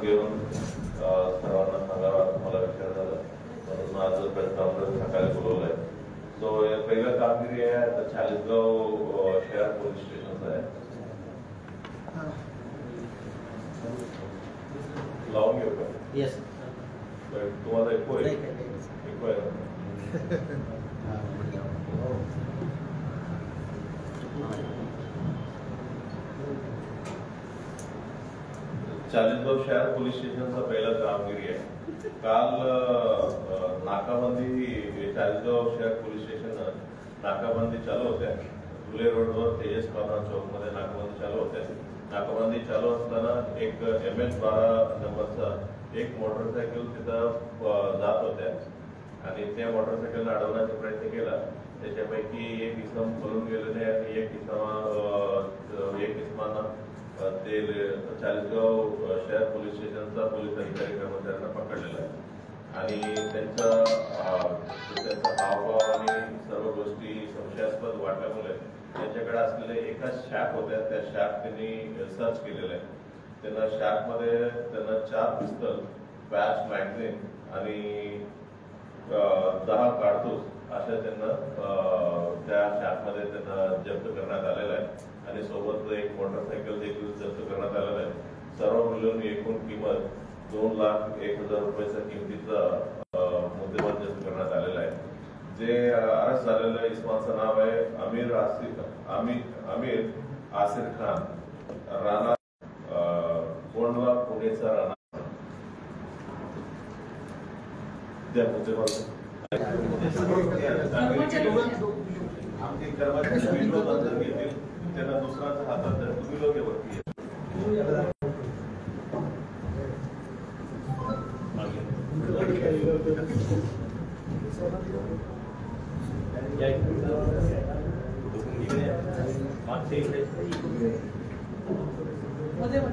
घेऊन सर्वांना सांगावं मला विचार झाला म्हणून आज प्रेस कॉन्फरन्स सकाळी बोलवलंय. सो या पहिलं कामगिरी आहे चाळीसगाव शहर पोलीस स्टेशनचं आहे. लावून घेऊ का? येस. तुम्हाला ऐकू आहे? ऐकू आहे चाळीसगाव शहर पोलीस स्टेशनचा पहिला कामगिरी आहे. काल नाकाबंदी चाळीसगाव शहर पोलीस स्टेशन नाकाबंदी चालू होत्या. फुले रोडवर तेजस कॉर्नर चौक मध्ये नाकाबंदी चालू होत्या. नाकाबंदी चालू असताना एक MS-12 नंबरचा एक मोटरसायकल तिथं जात होत्या आणि त्या मोटरसायकलला अडवण्याचा प्रयत्न केला. त्याच्यापैकी एक इसम पळून गेलेले आणि एक इसमाना ते चाळीसगाव शहर पोलीस स्टेशनचा पोलीस अधिकारी कर्मचाऱ्यांना पकडलेला आहे आणि त्यांचा हावभाव आणि सर्व गोष्टी संशयास्पद वाटल्यामुळे त्यांच्याकडे असलेले एका शॅक होत्या त्या शॅक त्यांनी सर्च केलेला आहे. त्यांना शॅकमध्ये त्यांना 4 पिस्तल, बॅच, मॅगझिन आणि 10 कारतूस अशा त्यांना त्या शॅकमध्ये त्यांना जप्त करण्यात आलेला आहे आणि सोबत एक मोटरसायकल देखील जप्त करण्यात आलेला आहे. सर्व मिळून एकूण किंमत 2,01,000 रुपयाच्या किमतीचा मुद्देमाल जप्त करण्यात आलेला आहे. जे अरेस्ट झालेलं इसमाचं नाव आहे अमीर आसिर खान, राणा कोंडवा, पुणेचा राणा. त्या मुद्देमाल आमचे कर्मचारी लोक अंतर घेतील त्यांना दुसऱ्याच्या हातात तुम्ही लोक वरती मध्ये